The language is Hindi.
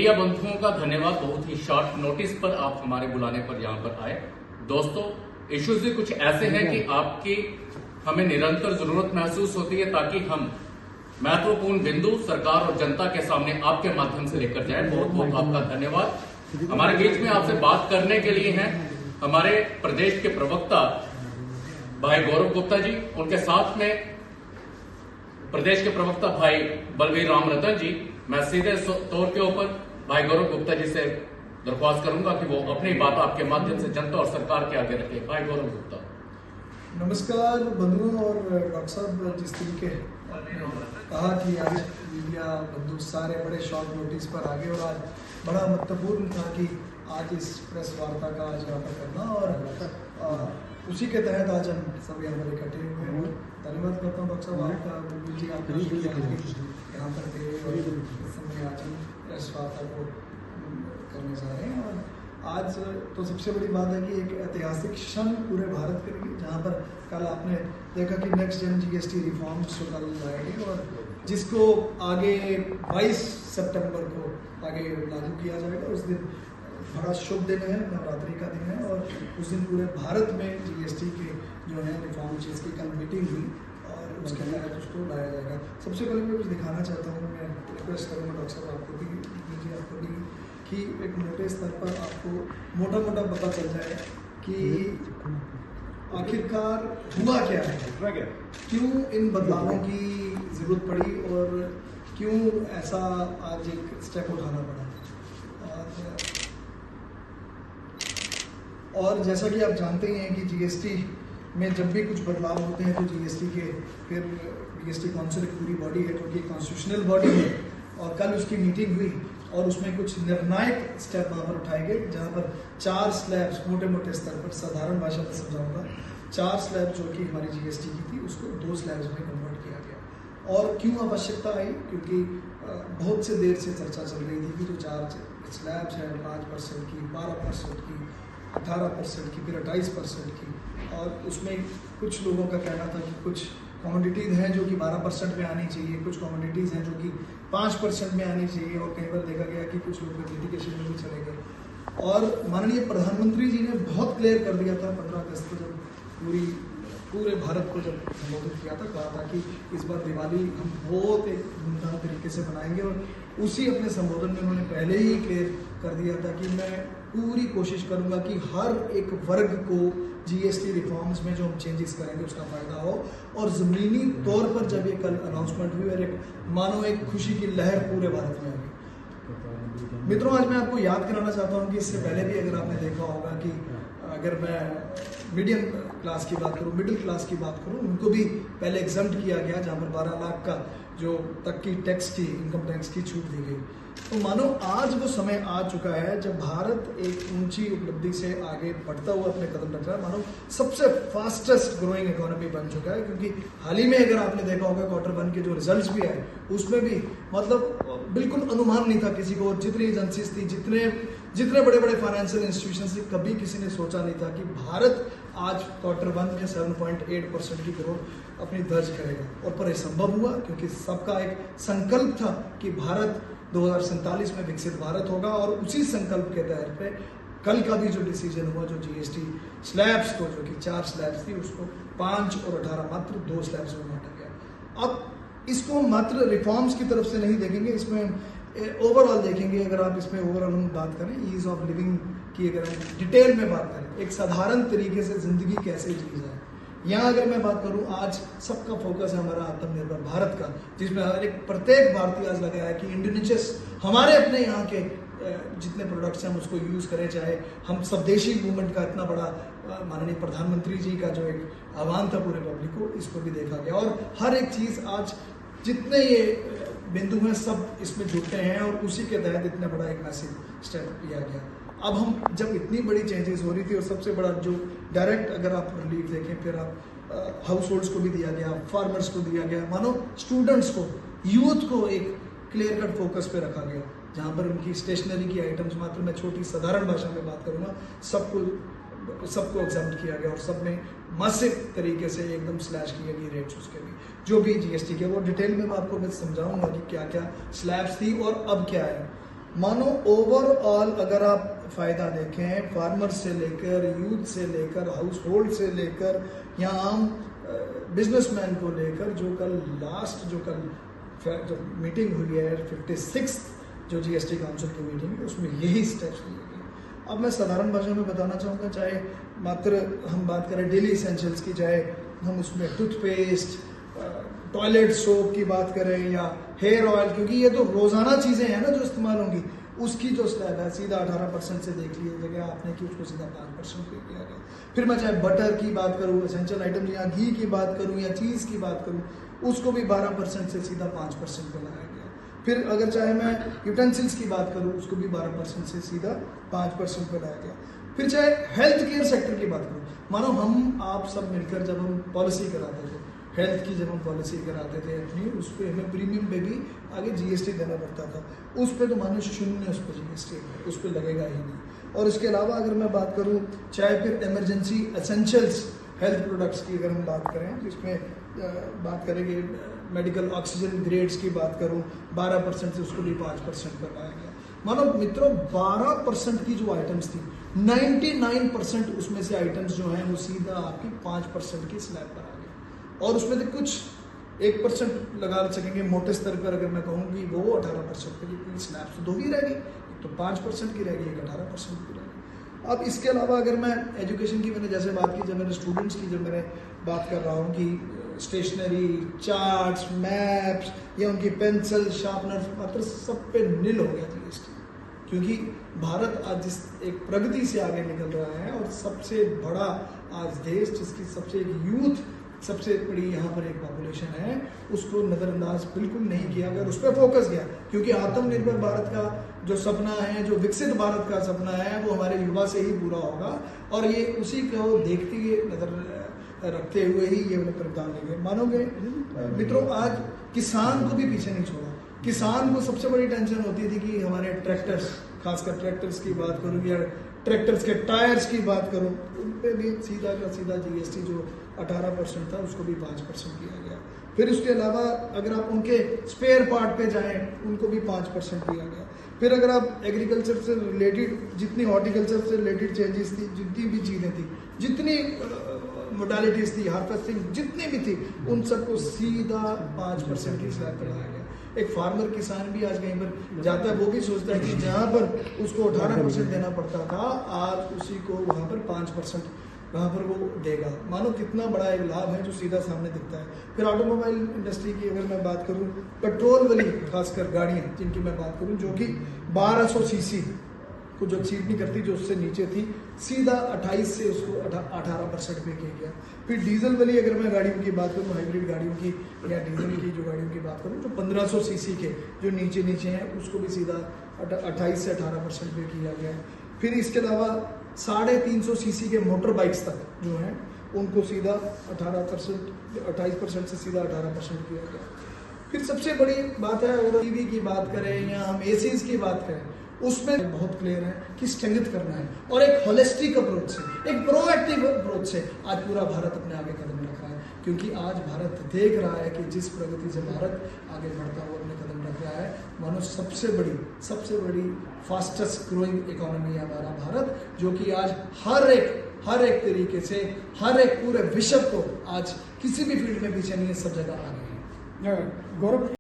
मीडिया बंधुओं का धन्यवाद, बहुत ही शॉर्ट नोटिस पर आप हमारे बुलाने पर यहाँ पर आए। दोस्तों, इश्यूज भी कुछ ऐसे हैं कि आपकी हमें निरंतर जरूरत महसूस होती है ताकि हम महत्वपूर्ण बिंदु सरकार और जनता के सामने आपके माध्यम से लेकर जाए। बहुत बहुत आपका धन्यवाद। हमारे बीच में आपसे बात करने के लिए हैं हमारे प्रदेश के प्रवक्ता भाई गौरव गुप्ता जी, उनके साथ में प्रदेश के प्रवक्ता भाई बलवीर राम रतन जी। मैं सीधे तौर के ऊपर भाई गौरव गुप्ता जी से दरख्वास्त करूंगा कि वो अपनी बात आपके माध्यम से जनता और सरकार के आगे रखे। भाई गौरव गुप्ता। नमस्कार बंधुओं और डॉक्टर साहब, जिस तरीके कहा कि आज मीडिया बंधु सारे बड़े शॉर्ट नोटिस पर आ गए और आज बड़ा महत्वपूर्ण था कि आज इस प्रेस वार्ता का आज यहाँ पर करना और उसी के तहत आज हम सब यहाँ पर इकट्ठे हुए हैं। धन्यवाद करता हूँ डॉक्टर साहब आपका, जी आपका यहाँ पर थे और इस समय आज हम प्रेस वार्ता को करने जा रहे हैं। और आज तो सबसे बड़ी बात है कि एक ऐतिहासिक क्षण पूरे भारत के लिए, जहाँ पर कल आपने देखा कि नेक्स्ट जन जीएसटी रिफॉर्म्स कल लाएंगे और जिसको आगे 22 सितंबर को आगे लागू किया जाएगा। उस दिन बड़ा शुभ दिन है, नवरात्रि का दिन है और उस दिन पूरे भारत में जीएसटी के जो है रिफॉर्म जिसकी कल मीटिंग हुई और उसके तहत उसको लाया जाएगा। सबसे पहले मैं कुछ दिखाना चाहता हूँ, मैं रिक्वेस्ट करूँगा डॉक्टर साहब आपको भी दीजिए, आपको भी, कि एक मोटे स्तर पर आपको मोटा मोटा पता चल जाए कि आखिरकार हुआ क्या है, क्यों इन बदलावों की ज़रूरत पड़ी और क्यों ऐसा आज एक स्टेप उठाना पड़ा। और जैसा कि आप जानते ही हैं कि जीएसटी में जब भी कुछ बदलाव होते हैं तो जीएसटी के फिर जीएसटी काउंसिल एक पूरी बॉडी है जो कि कॉन्स्टिट्यूशनल बॉडी है और कल उसकी मीटिंग हुई और उसमें कुछ निर्णायक स्टेप वहाँ पर उठाए गए, जहाँ पर 4 स्लैब्स मोटे मोटे स्तर पर, साधारण भाषा में समझाऊंगा, 4 स्लैब जो कि हमारी जीएसटी की थी उसको 2 स्लैब्स में कन्वर्ट किया गया। और क्यों आवश्यकता आई, क्योंकि बहुत से देर से चर्चा चल रही थी कि जो 4 स्लैब्स हैं 5% की, 12% की, 18% की, फिर 28% की, और उसमें कुछ लोगों का कहना था कि कुछ कमोडिटीज़ हैं जो कि 12% में आनी चाहिए, कुछ कमोडिटीज़ हैं जो कि 5% में आनी चाहिए और कई बार देखा गया कि कुछ लोग लिटिगेशन में भी चले गए। और माननीय प्रधानमंत्री जी ने बहुत क्लियर कर दिया था 15 अगस्त को जब पूरे भारत को जब संबोधित किया था, कहा था कि इस बार दिवाली हम बहुत एक धूमधाम तरीके से मनाएंगे और उसी अपने संबोधन में उन्होंने पहले ही क्लियर कर दिया था कि मैं पूरी कोशिश करूंगा कि हर एक वर्ग को जीएसटी रिफॉर्म्स में जो हम चेंजेस करेंगे उसका फ़ायदा हो। और ज़मीनी तौर पर जब ये कल अनाउंसमेंट हुई और एक मानो एक खुशी की लहर पूरे भारत में आ गई। मित्रों, आज मैं आपको याद कराना चाहता हूँ कि इससे पहले भी अगर आपने देखा होगा कि अगर मैं मीडियम क्लास की बात करूँ, मिडिल क्लास की बात करूँ, उनको भी पहले एग्जम्प्ट किया गया, जहाँ पर 12 लाख का जो तक की टैक्स की, इनकम टैक्स की छूट दी गई। तो मानो आज वो समय आ चुका है जब भारत एक ऊंची उपलब्धि से आगे बढ़ता हुआ अपने कदम रख रहा है, मानो सबसे फास्टेस्ट ग्रोइंग इकोनॉमी बन चुका है। क्योंकि हाल ही में अगर आपने देखा होगा Q1 के जो रिजल्ट्स भी आए उसमें भी मतलब बिल्कुल अनुमान नहीं था किसी को, जितनी एजेंसीज थी, जितने बड़े बड़े फाइनेंशियल इंस्टीट्यूशन थी, कभी किसी ने सोचा नहीं था कि भारत आज Q1 में 7.8% की ग्रोथ अपनी दर्ज करेगा। और पर यह संभव हुआ क्योंकि सबका एक संकल्प था कि भारत 2047 में विकसित भारत होगा। और उसी संकल्प के तहत पे कल का भी जो डिसीजन हुआ, जो जीएसटी स्लैब्स को, जो कि 4 स्लैब्स थी, उसको 5 और 18 मात्र 2 स्लैब्स में बांटा गया। अब इसको मात्र रिफॉर्म्स की तरफ से नहीं देखेंगे, इसमें ओवरऑल देखेंगे। अगर आप इसमें ओवरऑल हम बात करें ईज ऑफ लिविंग की, अगर हम डिटेल में बात करें, एक साधारण तरीके से जिंदगी कैसे जी जाए, यहाँ अगर मैं बात करूँ, आज सबका फोकस है हमारा आत्मनिर्भर भारत का, जिसमें हर एक प्रत्येक भारतीय आज लगा है कि इंडिजिनियस हमारे अपने यहाँ के जितने प्रोडक्ट्स हैं हम उसको यूज़ करें। चाहे हम स्वदेशी मूवमेंट का इतना बड़ा माननीय प्रधानमंत्री जी का जो एक आह्वान था पूरे पब्लिक को, इसको भी देखा गया। और हर एक चीज़ आज जितने ये बिंदु हैं सब इसमें जुड़ते हैं और उसी के तहत इतना बड़ा एक मैसिव स्टेप लिया गया। अब हम जब इतनी बड़ी चेंजेस हो रही थी और सबसे बड़ा जो डायरेक्ट अगर आप रिलीफ देखें, फिर आप हाउस होल्ड्स को भी दिया गया, फार्मर्स को दिया गया, मानो स्टूडेंट्स को, यूथ को एक क्लियर कट फोकस पे रखा गया, जहाँ पर उनकी स्टेशनरी की आइटम्स, मात्र मैं छोटी साधारण भाषा में बात करूँगा, सबको एग्जाम्प्ट किया गया और सब में मासिक तरीके से एकदम स्लैश किए गए रेट्स उसके भी, जो भी जीएसटी के, वो डिटेल में मैं आपको मैं समझाऊंगा कि क्या क्या स्लैब्स थी और अब क्या है। मानो ओवरऑल अगर आप फायदा देखें, फार्मर से लेकर, यूथ से लेकर, हाउस होल्ड से लेकर, या आम बिजनेसमैन को लेकर, जो मीटिंग हुई है 56 जो जीएसटी काउंसिल की मीटिंग है, उसमें यही स्टेप्स लिए गए। अब मैं साधारण भाषा में बताना चाहूँगा, चाहे मात्र हम बात करें डेली एसेंशियल्स की, चाहे हम उसमें टूथपेस्ट, टॉयलेट सोप की बात करें या हेयर ऑयल, क्योंकि ये तो रोजाना चीजें हैं ना जो इस्तेमाल होंगी, उसकी जो स्लैब है सीधा 18% से देख ली जगह आपने कि उसको सीधा 5% पे किया गया। फिर मैं चाहे बटर की बात करूँ, एसेंशियल आइटम या घी की बात करूँ या चीज़ की बात करूँ, उसको भी 12% से सीधा 5% पे लाया गया। फिर अगर चाहे मैं यूटेंसिल्स की बात करूँ, उसको भी 12% से सीधा 5% पे लाया गया। फिर चाहे हेल्थ केयर सेक्टर की बात करूँ, मानो हम आप सब मिलकर जब हम पॉलिसी कराते थे, हेल्थ की जब हम पॉलिसी कराते थे अपनी, उस पर हमें प्रीमियम पे भी आगे जीएसटी देना पड़ता था। उस पर तो मानो शून्य उस पर जीएसटी है, उस पर लगेगा ही नहीं। और इसके अलावा अगर मैं बात करूँ, चाहे फिर इमरजेंसी एसेंशियल्स हेल्थ प्रोडक्ट्स की अगर हम बात करें, जिसमें बात करेंगे मेडिकल ऑक्सीजन ग्रेड्स की बात करूँ, 12% से उसको भी 5% पर लाया गया। मानो मित्रों 12% की जो आइटम्स थी, 99% उसमें से आइटम्स जो हैं वो सीधा आपकी 5% की स्लैब पर आ गए। और उसमें से कुछ 1% लगा सकेंगे मोटे स्तर पर, अगर मैं कहूँ कि वो 18% की पूरी स्लैब से 2 ही रहेगी, तो 5% की रहेगी, एक 18% की रहेगी। अब इसके अलावा अगर मैं एजुकेशन की, मैंने जैसे बात की, जब मैंने स्टूडेंट्स की जब मैंने बात कर रहा हूँ कि स्टेशनरी, चार्ट्स, मैप्स या उनकी पेंसिल, शार्पनर, मात्र सब पे नील हो गया जीएसटी, क्योंकि भारत आज जिस एक प्रगति से आगे निकल रहा है और सबसे बड़ा आज देश जिसकी सबसे एक यूथ सबसे बड़ी यहाँ पर एक पॉपुलेशन है, उसको नज़रअंदाज बिल्कुल नहीं किया गया, उस पर फोकस गया। क्योंकि आत्मनिर्भर भारत का जो सपना है, जो विकसित भारत का सपना है, वो हमारे युवा से ही पूरा होगा, और ये उसी को देखते हुए नज़र रखते हुए ही ये प्रावधान लेंगे। मानोगे मित्रों, आज किसान को भी पीछे नहीं छोड़ा। किसान को सबसे बड़ी टेंशन होती थी कि हमारे ट्रैक्टर्स, खासकर ट्रैक्टर्स की बात करूँ या ट्रैक्टर्स के टायर्स की बात करूँ, उन पर भी सीधा का सीधा जीएसटी जो 18% था उसको भी 5% किया गया। फिर उसके अलावा अगर आप उनके स्पेयर पार्ट पे जाएं, उनको भी 5% किया गया। फिर अगर आप एग्रीकल्चर से रिलेटेड जितनी, हॉर्टिकल्चर से रिलेटेड चेंजेस थी, जितनी भी चीज़ें थी, जितनी मोडालिटीज थी, हार्वेस्टिंग जितनी भी थी, उन सबको सीधा 5% की स्लैब पर लाया गया। एक फार्मर किसान भी आज कहीं पर जाता है, वो भी सोचता है कि जहाँ पर उसको 18% देना पड़ता था, आज उसी को वहाँ पर 5% वहाँ पर वो देगा। मानो कितना बड़ा एक लाभ है जो सीधा सामने दिखता है। फिर ऑटोमोबाइल इंडस्ट्री की अगर मैं बात करूँ, पेट्रोल वाली खासकर गाड़ियाँ जिनकी मैं बात करूँ, जो कि 1200 सीसी को जो एक्सीड नहीं करती, जो उससे नीचे थी, सीधा 28 से उसको 18% पे किया गया। फिर डीजल वाली अगर मैं गाड़ियों की बात करूँ, हाइब्रिड गाड़ियों की या डीजल की जो गाड़ियों की बात करूँ, जो 1500 सीसी के जो नीचे हैं, उसको भी सीधा 28 से 18% पे किया गया। फिर इसके अलावा 350 सीसी के मोटर बाइक्स तक जो हैं, उनको सीधा 28% से सीधा 18% किया गया। फिर सबसे बड़ी बात है, अगर टीवी की बात करें या हम एसीज की बात करें, उसमें बहुत क्लियर है कि स्थगित करना है, और एक होलिस्टिक अप्रोच से, एक प्रोएक्टिव अप्रोच से आज पूरा भारत अपने आगे कदम रख रहा है। क्योंकि आज भारत देख रहा है कि जिस प्रगति से भारत आगे बढ़ता हुआ अपने कदम रख रहा है, मानो सबसे बड़ी फास्टेस्ट ग्रोइंग इकोनॉमी है हमारा भारत, जो कि आज हर एक तरीके से हर एक पूरे विश्व को आज किसी भी फील्ड में पीछे नहीं है, सब जगह आगे है। गौरव